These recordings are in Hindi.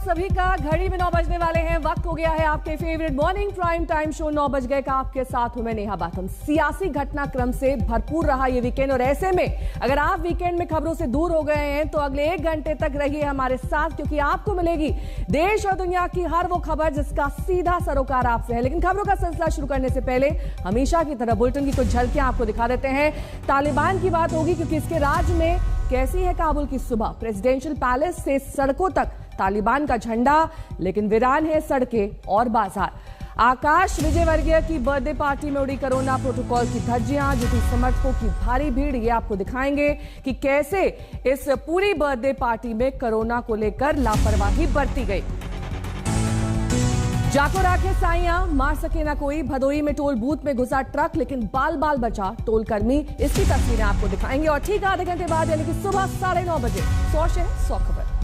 सभी का। घड़ी में 9 बजने वाले हैं। वक्त हो गया है आपके favourite morning prime time show 9 बज गए का। आपके साथ हूं मैं नेहा बाथम। सियासी घटनाक्रम से भरपूर रहा ये वीकेंड और ऐसे में अगर आप वीकेंड में खबरों से दूर हो गए हैं तो अगले 1 घंटे तक रहिए हमारे साथ, क्योंकि आपको मिलेगी देश और दुनिया की हर वो खबर जिसका सीधा सरोकार आपसे है। लेकिन खबरों का सिलसिला शुरू करने से पहले हमेशा की तरह बुलेटिन की कुछ झलकियां आपको दिखा देते हैं। तालिबान की बात होगी क्योंकि इसके राज में कैसी है काबुल की सुबह। प्रेसिडेंशियल पैलेस से सड़कों तक तालिबान का झंडा, लेकिन वीरान है सड़कें और बाजार। आकाश विजयवर्गीय की बर्थडे पार्टी में उड़ी कोरोना प्रोटोकॉल की धज्जियां, जुटी समर्थकों की भारी भीड़। ये आपको दिखाएंगे कि कैसे इस पूरी बर्थडे पार्टी में कोरोना को लेकर लापरवाही बरती गई। जाको राखे साइयां, मार सके ना कोई। भदोई में टोल बूथ में घुसा ट्रक, लेकिन बाल बाल बचा टोल कर्मी। इसकी तस्वीरें आपको दिखाएंगे और ठीक आधे घंटे बाद यानी कि सुबह 9:30 बजे 100 शहर 100 खबर।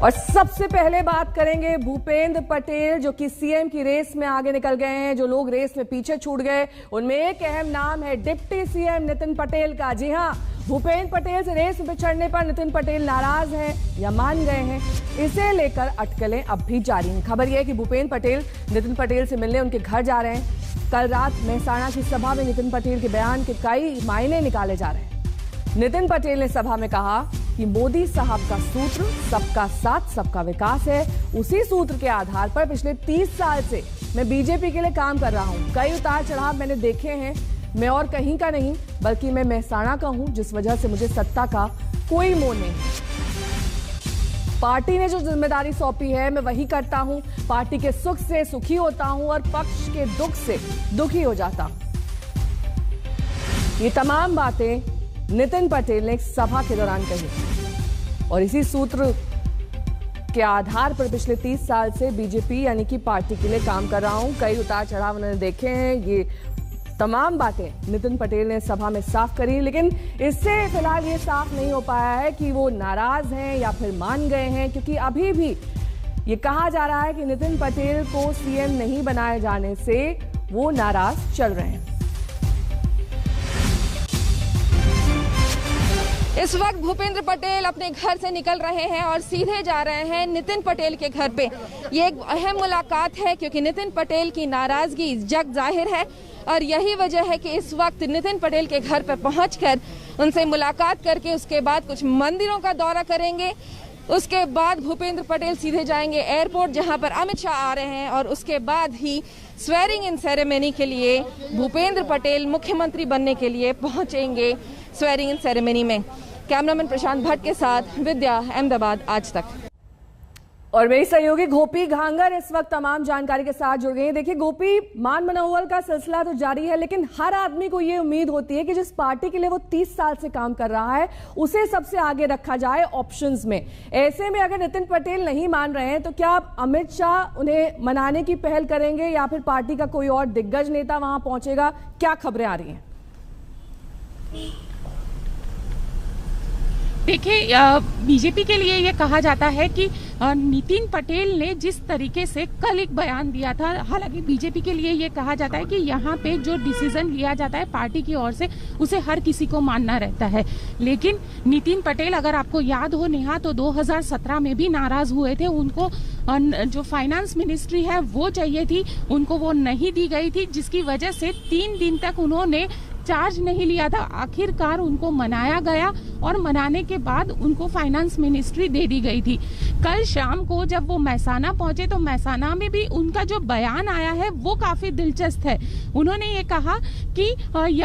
और सबसे पहले बात करेंगे भूपेंद्र पटेल, जो कि सीएम की रेस में आगे निकल गए हैं। जो लोग रेस में पीछे छूट गए उनमें एक अहम नाम है डिप्टी सीएम नितिन पटेल का। जी हां, भूपेंद्र पटेल से रेस में पिछड़ने पर नितिन पटेल नाराज हैं या मान गए हैं, इसे लेकर अटकलें अब भी जारी हैं। खबर यह है कि भूपेंद्र पटेल नितिन पटेल से मिलने उनके घर जा रहे हैं। कल रात मेहसाणा की सभा में नितिन पटेल के बयान के कई मायने निकाले जा रहे हैं। नितिन पटेल ने सभा में कहा कि मोदी साहब का सूत्र सबका साथ सबका विकास है। उसी सूत्र के आधार पर पिछले 30 साल से मैं बीजेपी के लिए काम कर रहा हूं। कई उतार चढ़ाव मैंने देखे हैं। मैं और कहीं का नहीं बल्कि मैं मेहसाणा का हूं, जिस वजह से मुझे सत्ता का कोई मोह नहीं। पार्टी ने जो जिम्मेदारी सौंपी है मैं वही करता हूं। पार्टी के सुख से सुखी होता हूं और पक्ष के दुख से दुखी हो जाता हूं। ये तमाम बातें नितिन पटेल ने एक सभा के दौरान कही और इसी सूत्र के आधार पर पिछले 30 साल से बीजेपी यानी कि पार्टी के लिए काम कर रहा हूं। कई उतार चढ़ाव उन्होंने देखे हैं। ये तमाम बातें नितिन पटेल ने सभा में साफ करी, लेकिन इससे फिलहाल ये साफ नहीं हो पाया है कि वो नाराज हैं या फिर मान गए हैं, क्योंकि अभी भी ये कहा जा रहा है कि नितिन पटेल को सीएम नहीं बनाए जाने से वो नाराज चल रहे हैं। इस वक्त भूपेंद्र पटेल अपने घर से निकल रहे हैं और सीधे जा रहे हैं नितिन पटेल के घर पे। ये एक अहम मुलाकात है क्योंकि नितिन पटेल की नाराजगी जग जाहिर है और यही वजह है कि इस वक्त नितिन पटेल के घर पर पहुंचकर उनसे मुलाकात करके उसके बाद कुछ मंदिरों का दौरा करेंगे। उसके बाद भूपेंद्र पटेल सीधे जाएंगे एयरपोर्ट, जहां पर अमित शाह आ रहे हैं और उसके बाद ही स्वेरिंग इन सेरेमनी के लिए भूपेंद्र पटेल मुख्यमंत्री बनने के लिए पहुंचेंगे स्वेरिंग इन सेरेमनी में। कैमरामैन प्रशांत भट्ट के साथ विद्या, अहमदाबाद आज तक। और मेरी सहयोगी गोपी घांगर इस वक्त तमाम जानकारी के साथ जुड़ गई हैं। देखिए गोपी, मान मनोवल का सिलसिला तो जारी है, लेकिन हर आदमी को ये उम्मीद होती है कि जिस पार्टी के लिए वो 30 साल से काम कर रहा है उसे सबसे आगे रखा जाए ऑप्शंस में। ऐसे में अगर नितिन पटेल नहीं मान रहे हैं तो क्या अमित शाह उन्हें मनाने की पहल करेंगे या फिर पार्टी का कोई और दिग्गज नेता वहां पहुंचेगा? क्या खबरें आ रही हैं? देखिए, बीजेपी के लिए ये कहा जाता है कि नितिन पटेल ने जिस तरीके से कल एक बयान दिया था, हालांकि बीजेपी के लिए ये कहा जाता है कि यहाँ पे जो डिसीजन लिया जाता है पार्टी की ओर से उसे हर किसी को मानना रहता है। लेकिन नितिन पटेल, अगर आपको याद हो नेहा, तो 2017 में भी नाराज हुए थे। उनको जो फाइनेंस मिनिस्ट्री है वो चाहिए थी, उनको वो नहीं दी गई थी, जिसकी वजह से 3 दिन तक उन्होंने चार्ज नहीं लिया था। आखिरकार उनको मनाया गया और मनाने के बाद उनको फाइनेंस मिनिस्ट्री दे दी गई थी। कल शाम को जब वो मेहसाणा पहुंचे तो मेहसाणा में भी उनका जो बयान आया है वो काफी दिलचस्प है। उन्होंने ये कहा कि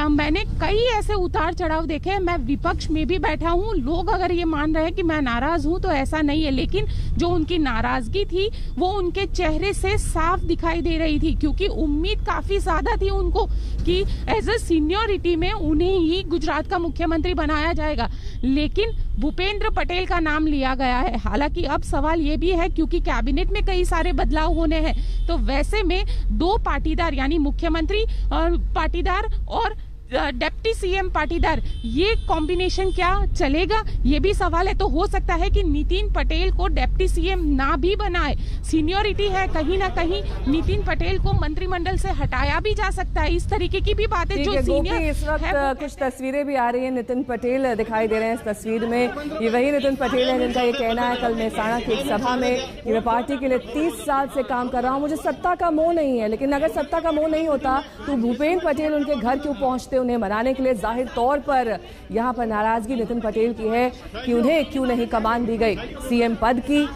मैंने कई ऐसे उतार चढ़ाव देखे हैं, मैं विपक्ष में भी बैठा हूँ, लोग अगर ये मान रहे हैं कि मैं नाराज हूँ तो ऐसा नहीं है, लेकिन जो उनकी नाराजगी थी वो उनके चेहरे से साफ दिखाई दे रही थी, क्योंकि उम्मीद काफी ज्यादा थी उनको कि एज ए सीनियरिटी में उन्हें ही गुजरात का मुख्यमंत्री बनाया जाएगा। लेकिन भूपेंद्र पटेल का नाम लिया गया है। हालांकि अब सवाल ये भी है, क्योंकि कैबिनेट में कई सारे बदलाव होने हैं, तो वैसे में 2 पाटीदार यानी मुख्यमंत्री पाटीदार और डिप्टी सीएम पाटीदार, ये कॉम्बिनेशन क्या चलेगा, ये भी सवाल है। तो हो सकता है कि नितिन पटेल को डिप्टी सीएम ना भी बनाए, सीनियरिटी है, कहीं ना कहीं नितिन पटेल को मंत्रिमंडल से हटाया भी जा सकता है। इस तरीके की भी बातें जो सीनियर इस वक्त कुछ तस्वीरें भी आ रही हैं, नितिन पटेल दिखाई दे रहे हैं इस तस्वीर में। ये वही नितिन पटेल है जिनका ये कहना है कल मेहसाणा की एक सभा में कि मैं पार्टी के लिए 30 साल से काम कर रहा हूँ, मुझे सत्ता का मोह नहीं है। लेकिन अगर सत्ता का मोह नहीं होता तो भूपेंद्र पटेल उनके घर क्यों पहुंचते उन्हें मनाने के लिए? जाहिर तौर पर यहां पर नाराजगी नितिन पटेल की है कि उन्हें क्यों नहीं कमान दी गई सीएम पद की।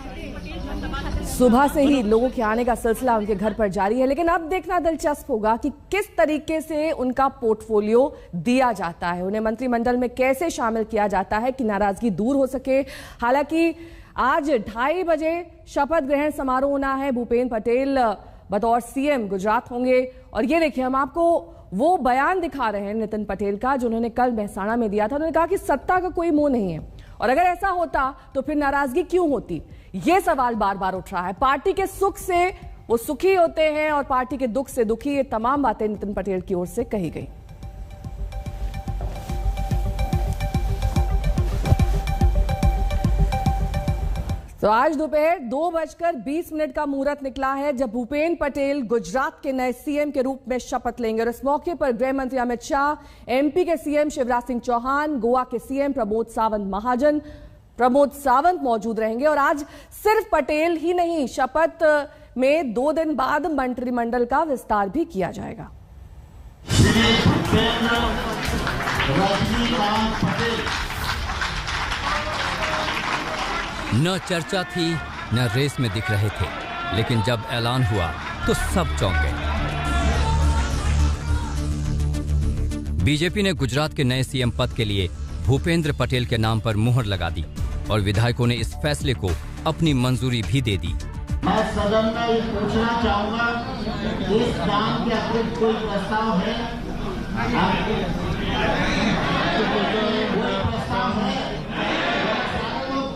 सुबह से ही लोगों के आने का सिलसिला उनके घर पर जारी है, लेकिन अब देखना दिलचस्प होगा कि किस तरीके से उनका पोर्टफोलियो दिया जाता है, उन्हें मंत्रिमंडल में कैसे शामिल किया जाता है कि नाराजगी दूर हो सके। हालांकि आज 2:30 बजे शपथ ग्रहण समारोह होना है। भूपेंद्र पटेल बतौर सीएम गुजरात होंगे और ये देखिए हम आपको वो बयान दिखा रहे हैं नितिन पटेल का जो उन्होंने कल मेहसाणा में दिया था। उन्होंने कहा कि सत्ता का कोई मोह नहीं है और अगर ऐसा होता तो फिर नाराजगी क्यों होती, ये सवाल बार बार उठ रहा है। पार्टी के सुख से वो सुखी होते हैं और पार्टी के दुख से दुखी, ये तमाम बातें नितिन पटेल की ओर से कही गई। तो आज दोपहर 2:20 का मुहूर्त निकला है जब भूपेंद्र पटेल गुजरात के नए सीएम के रूप में शपथ लेंगे और इस मौके पर गृह मंत्री अमित शाह, एमपी के सीएम शिवराज सिंह चौहान, गोवा के सीएम प्रमोद सावंत मौजूद रहेंगे। और आज सिर्फ पटेल ही नहीं, शपथ में 2 दिन बाद मंत्रिमंडल का विस्तार भी किया जाएगा। न चर्चा थी न रेस में दिख रहे थे, लेकिन जब ऐलान हुआ तो सब चौंक गए। बीजेपी ने गुजरात के नए सीएम पद के लिए भूपेंद्र पटेल के नाम पर मुहर लगा दी और विधायकों ने इस फैसले को अपनी मंजूरी भी दे दी। मैं सदन में ये पूछना चाहूंगा, इस काम के अतिरिक्त कोई प्रस्ताव है?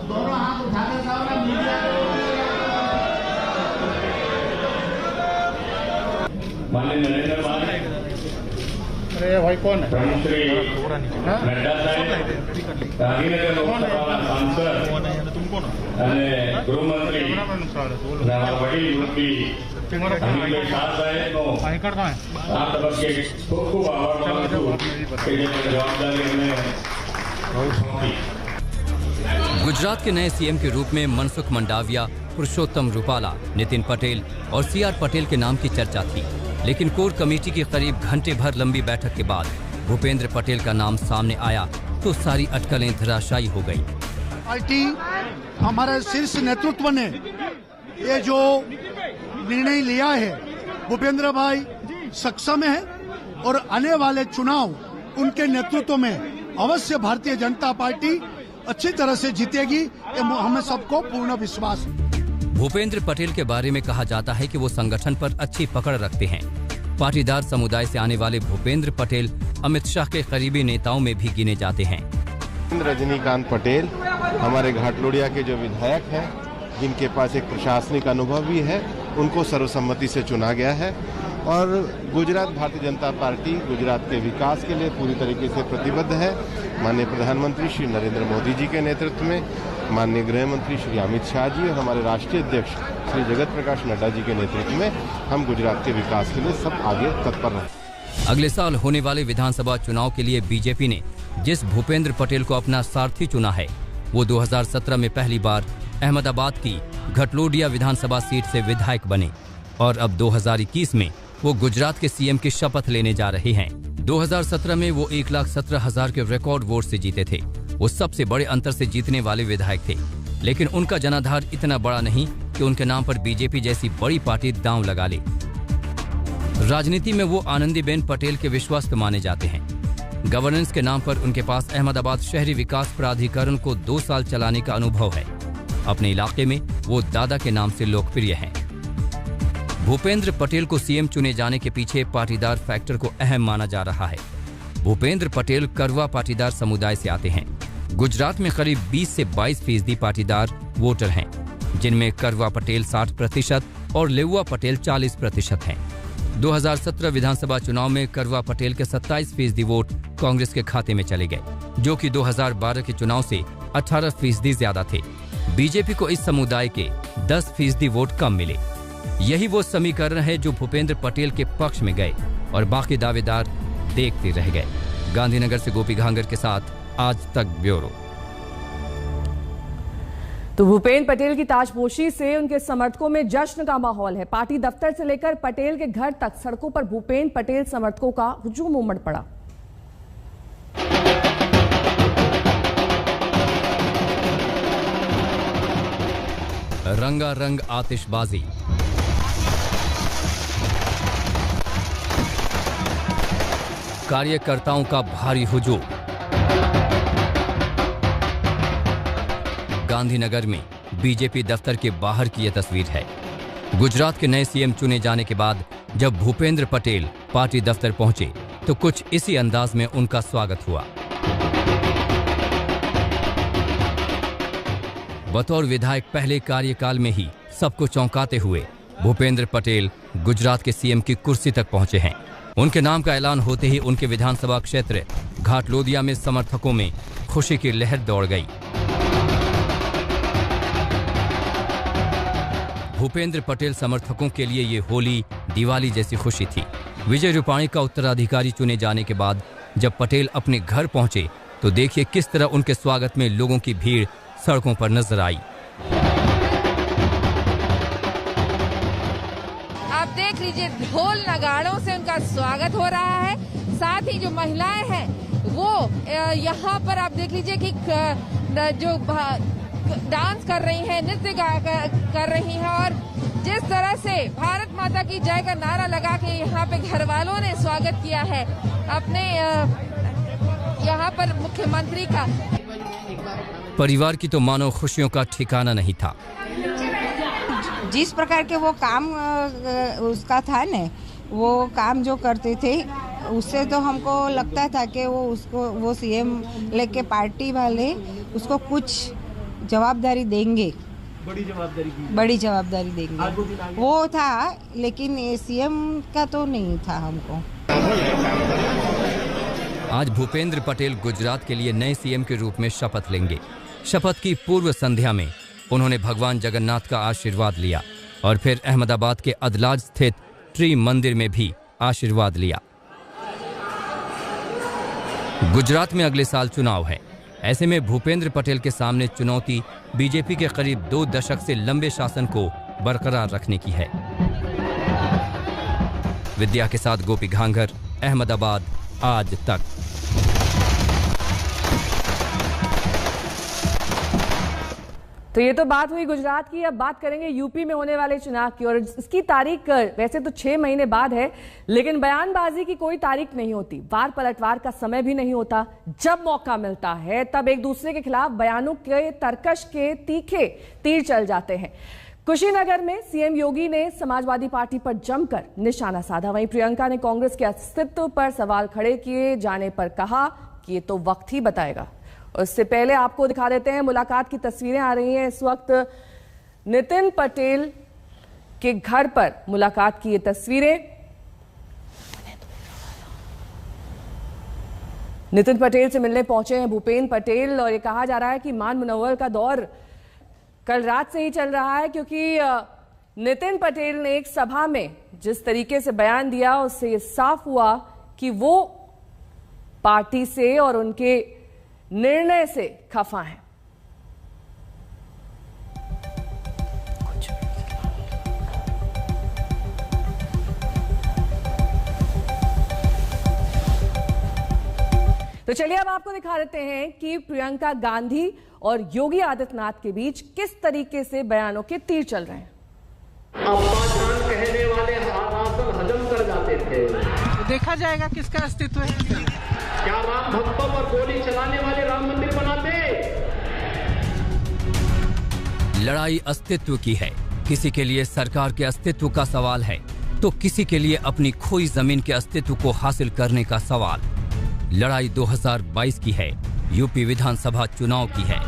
दोनों हाथ उठा के जाओ ना मीडिया। माननीय नरेंद्र भाई, अरे भाई कौन है? श्री नड्डा साहेब, गांधीनगर लोकसभा सांसद અને ગૃહમંત્રી વડીલ મંત્રી અનિલભાઈ શાહ સાહેબનો આ તબક્કે ખૂબ ખૂબ આભાર માનું છું કે જેમણે જવાબદારી અમને સોંપી। गुजरात के नए सीएम के रूप में मनसुख मंडाविया, पुरुषोत्तम रूपाला, नितिन पटेल और सीआर पटेल के नाम की चर्चा थी, लेकिन कोर कमेटी की करीब घंटे भर लंबी बैठक के बाद भूपेंद्र पटेल का नाम सामने आया तो सारी अटकलें धराशायी हो गई। पार्टी हमारे शीर्ष नेतृत्व ने ये जो निर्णय लिया है, भूपेंद्र भाई सक्षम है और आने वाले चुनाव उनके नेतृत्व में अवश्य भारतीय जनता पार्टी अच्छी तरह से जीतेगी, ये हमें सबको पूर्ण विश्वास है। भूपेंद्र पटेल के बारे में कहा जाता है कि वो संगठन पर अच्छी पकड़ रखते हैं। पाटीदार समुदाय से आने वाले भूपेंद्र पटेल अमित शाह के करीबी नेताओं में भी गिने जाते हैं। रजनीकांत पटेल हमारे घाटलोड़िया के जो विधायक हैं, जिनके पास एक प्रशासनिक अनुभव भी है, उनको सर्वसम्मति से चुना गया है और गुजरात भारतीय जनता पार्टी गुजरात के विकास के लिए पूरी तरीके से प्रतिबद्ध है। माननीय प्रधानमंत्री श्री नरेंद्र मोदी जी के नेतृत्व में, माननीय गृह मंत्री श्री अमित शाह जी और हमारे राष्ट्रीय अध्यक्ष श्री जगत प्रकाश नड्डा जी के नेतृत्व में हम गुजरात के विकास के लिए सब आगे तत्पर रहे। अगले साल होने वाले विधानसभा चुनाव के लिए बीजेपी ने जिस भूपेंद्र पटेल को अपना सारथी चुना है, वो 2017 में पहली बार अहमदाबाद की घटलोडिया विधानसभा सीट से विधायक बने और अब 2021 में वो गुजरात के सीएम की शपथ लेने जा रहे हैं। 2017 में वो 1,17,000 के रिकॉर्ड वोट से जीते थे। वो सबसे बड़े अंतर से जीतने वाले विधायक थे, लेकिन उनका जनाधार इतना बड़ा नहीं कि उनके नाम पर बीजेपी जैसी बड़ी पार्टी दांव लगा ले। राजनीति में वो आनंदीबेन पटेल के विश्वस्त माने जाते हैं। गवर्नेंस के नाम पर उनके पास अहमदाबाद शहरी विकास प्राधिकरण को 2 साल चलाने का अनुभव है। अपने इलाके में वो दादा के नाम से लोकप्रिय हैं। भूपेंद्र पटेल को सीएम चुने जाने के पीछे पाटीदार फैक्टर को अहम माना जा रहा है। भूपेंद्र पटेल करवा पाटीदार समुदाय से आते हैं। गुजरात में करीब 20 से 22% पाटीदार वोटर हैं, जिनमें करवा पटेल 60% और लेउआ पटेल 40% हैं। 2017 विधानसभा चुनाव में करवा पटेल के 27% वोट कांग्रेस के खाते में चले गए, जो कि 2012 के चुनाव से 18% ज्यादा थे। बीजेपी को इस समुदाय के 10% वोट कम मिले। यही वो समीकरण है जो भूपेंद्र पटेल के पक्ष में गए और बाकी दावेदार देखते रह गए। गांधीनगर से गोपी घांगर के साथ आज तक ब्यूरो। तो भूपेंद्र पटेल की ताजपोशी से उनके समर्थकों में जश्न का माहौल है। पार्टी दफ्तर से लेकर पटेल के घर तक सड़कों पर भूपेंद्र पटेल समर्थकों का हुजूम उमड़ पड़ा। रंगारंग आतिशबाजी, कार्यकर्ताओं का भारी हुजूम। गांधीनगर में बीजेपी दफ्तर के बाहर की यह तस्वीर है। गुजरात के नए सीएम चुने जाने के बाद जब भूपेंद्र पटेल पार्टी दफ्तर पहुंचे तो कुछ इसी अंदाज में उनका स्वागत हुआ। बतौर विधायक पहले कार्यकाल में ही सबको चौंकाते हुए भूपेंद्र पटेल गुजरात के सीएम की कुर्सी तक पहुंचे हैं। उनके नाम का ऐलान होते ही उनके विधानसभा क्षेत्र घाटलोदिया में समर्थकों में खुशी की लहर दौड़ गई। भूपेंद्र पटेल समर्थकों के लिए ये होली दिवाली जैसी खुशी थी। विजय रूपाणी का उत्तराधिकारी चुने जाने के बाद जब पटेल अपने घर पहुंचे तो देखिए किस तरह उनके स्वागत में लोगों की भीड़ सड़कों पर नजर आई। आप देख लीजिए, ढोल नगाड़ों से उनका स्वागत हो रहा है। साथ ही जो महिलाएं हैं वो यहाँ पर आप देख लीजिए कि जो डांस कर रही हैं, नृत्य कर रही हैं और जिस तरह से भारत माता की जय का नारा लगा के यहाँ पे घर वालों ने स्वागत किया है अपने यहाँ पर मुख्यमंत्री का। परिवार की तो मानो खुशियों का ठिकाना नहीं था। जिस प्रकार के वो काम उसका था न, वो काम जो करते थे उससे तो हमको लगता था कि वो सीएम लेके पार्टी वाले उसको कुछ जवाबदारी देंगे, बड़ी जवाबदारी देंगे। वो था, लेकिन सीएम का तो नहीं था हमको। आज भूपेंद्र पटेल गुजरात के लिए नए सीएम के रूप में शपथ लेंगे। शपथ की पूर्व संध्या में उन्होंने भगवान जगन्नाथ का आशीर्वाद लिया और फिर अहमदाबाद के अदलाज स्थित ट्री मंदिर में भी आशीर्वाद लिया। गुजरात में अगले साल चुनाव है। ऐसे में भूपेंद्र पटेल के सामने चुनौती बीजेपी के करीब 2 दशक से लंबे शासन को बरकरार रखने की है। विद्या के साथ गोपी घांगर, अहमदाबाद, आज तक। तो ये तो बात हुई गुजरात की। अब बात करेंगे यूपी में होने वाले चुनाव की। और इसकी तारीख वैसे तो 6 महीने बाद है, लेकिन बयानबाजी की कोई तारीख नहीं होती, वार पलटवार का समय भी नहीं होता। जब मौका मिलता है तब एक दूसरे के खिलाफ बयानों के तरकश के तीखे तीर चल जाते हैं। कुशीनगर में सीएम योगी ने समाजवादी पार्टी पर जमकर निशाना साधा। वहीं प्रियंका ने कांग्रेस के अस्तित्व पर सवाल खड़े किए जाने पर कहा कि ये तो वक्त ही बताएगा। उससे पहले आपको दिखा देते हैं, मुलाकात की तस्वीरें आ रही हैं इस वक्त। नितिन पटेल के घर पर मुलाकात की ये तस्वीरें। नितिन पटेल से मिलने पहुंचे हैं भूपेंद्र पटेल और ये कहा जा रहा है कि मान मुनव्वर का दौर कल रात से ही चल रहा है, क्योंकि नितिन पटेल ने एक सभा में जिस तरीके से बयान दिया उससे ये साफ हुआ कि वो पार्टी से और उनके निर्णय से खफा है। तो चलिए अब आपको दिखा देते हैं कि प्रियंका गांधी और योगी आदित्यनाथ के बीच किस तरीके से बयानों के तीर चल रहे हैं। अब्बाजान कहने वाले आसन हजम कर जाते थे। देखा जाएगा किसका अस्तित्व है। क्या राम भक्तों पर गोली चलाने वाले राम मंदिर बनाते? लड़ाई अस्तित्व की है। किसी के लिए सरकार के अस्तित्व का सवाल है तो किसी के लिए अपनी खोई जमीन के अस्तित्व को हासिल करने का सवाल। लड़ाई 2022 की है, यूपी विधानसभा चुनाव की है।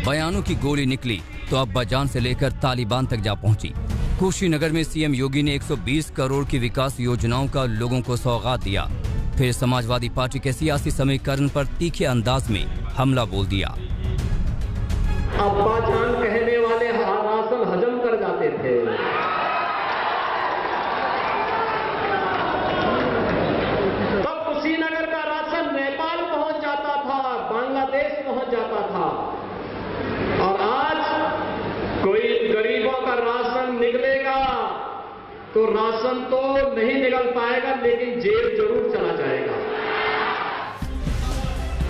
बयानों की गोली निकली तो अब्बाजान से लेकर तालिबान तक जा पहुंची। कुशीनगर में सीएम योगी ने 120 करोड़ की विकास योजनाओं का लोगों को सौगात दिया। फिर समाजवादी पार्टी के सियासी समीकरण पर तीखे अंदाज में हमला बोल दिया। अब्बा जान कहने वाले राशन हजम कर जाते थे। तब कुशीनगर का राशन नेपाल पहुंच जाता था, बांग्लादेश पहुंच जाता था। और आज कोई गरीबों का राशन निकलेगा तो राशन तो नहीं निकल पाएगा, लेकिन जेब जरूर चला जाएगा।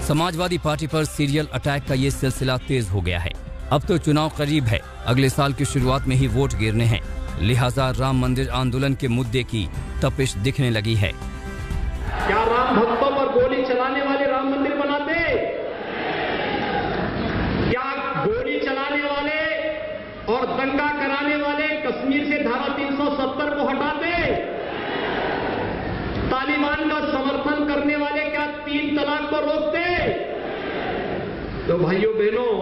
समाजवादी पार्टी पर सीरियल अटैक का ये सिलसिला तेज हो गया है। अब तो चुनाव करीब है, अगले साल की शुरुआत में ही वोट गिरने हैं, लिहाजा राम मंदिर आंदोलन के मुद्दे की तपिश दिखने लगी है। क्या राम भक्तों पर गोली चलाने वाले राम मंदिर बनाते? क्या गोली चलाने वाले और दंगा कराने वाले कश्मीर से धारा 370 को हटाते? तालिबान का समर्थन करने वाले क्या 3 तलाक को रोकते? तो भाइयों बहनों,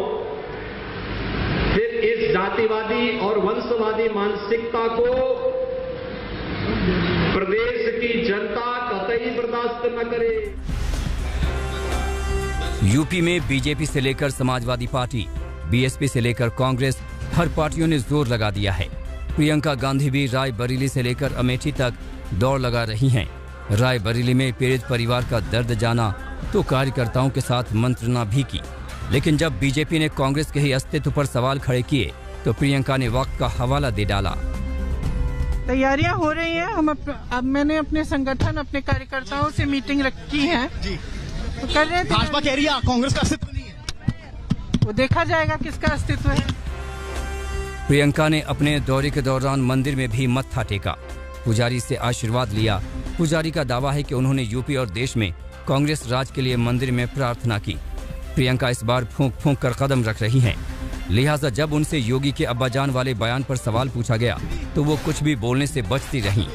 फिर इस जातिवादी और वंशवादी मानसिकता को प्रदेश की जनता कतई बर्दाश्त न करे। यूपी में बीजेपी से लेकर समाजवादी पार्टी, बीएसपी से लेकर कांग्रेस, हर पार्टियों ने जोर लगा दिया है। प्रियंका गांधी भी रायबरेली से लेकर अमेठी तक दौड़ लगा रही हैं। रायबरेली में पीड़ित परिवार का दर्द जाना तो कार्यकर्ताओं के साथ मंत्रणा भी की, लेकिन जब बीजेपी ने कांग्रेस के ही अस्तित्व पर सवाल खड़े किए तो प्रियंका ने वक्त का हवाला दे डाला। तैयारियां हो रही हैं। अब मैंने अपने संगठन, अपने कार्यकर्ताओं से मीटिंग रखी है जी। तो कर रहे थे। भाजपा कह रही है कांग्रेस का अस्तित्व नहीं है। वो देखा जाएगा किसका अस्तित्व है। प्रियंका ने अपने दौरे के दौरान मंदिर में भी मत्था टेका, पुजारी से आशीर्वाद लिया। पुजारी का दावा है कि उन्होंने यूपी और देश में कांग्रेस राज के लिए मंदिर में प्रार्थना की। प्रियंका इस बार फूंक फूंक कर कदम रख रही हैं, लिहाजा जब उनसे योगी के अब्बाजान वाले बयान पर सवाल पूछा गया तो वो कुछ भी बोलने से बचती रहीं।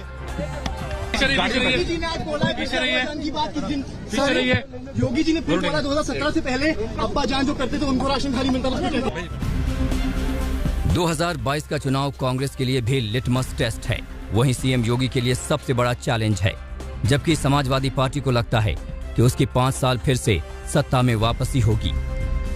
योगी जी ने फिर बोला 2017 से पहले अब्बाजान जो करते थे उनको राशन खाली मिलता था। 2022 का चुनाव कांग्रेस के लिए भी लिटमस टेस्ट है, वहीं सीएम योगी के लिए सबसे बड़ा चैलेंज है। जबकि समाजवादी पार्टी को लगता है कि उसकी 5 साल फिर से सत्ता में वापसी होगी।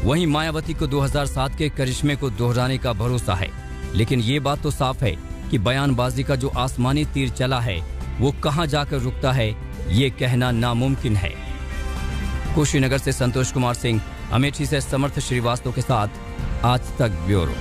वहीं मायावती को 2007 के करिश्मे को दोहराने का भरोसा है, लेकिन ये बात तो साफ है कि बयानबाजी का जो आसमानी तीर चला है वो कहां जाकर रुकता है ये कहना नामुमकिन है। कुशीनगर से संतोष कुमार सिंह, अमेठी से समर्थ श्रीवास्तव के साथ आज तक ब्यूरो।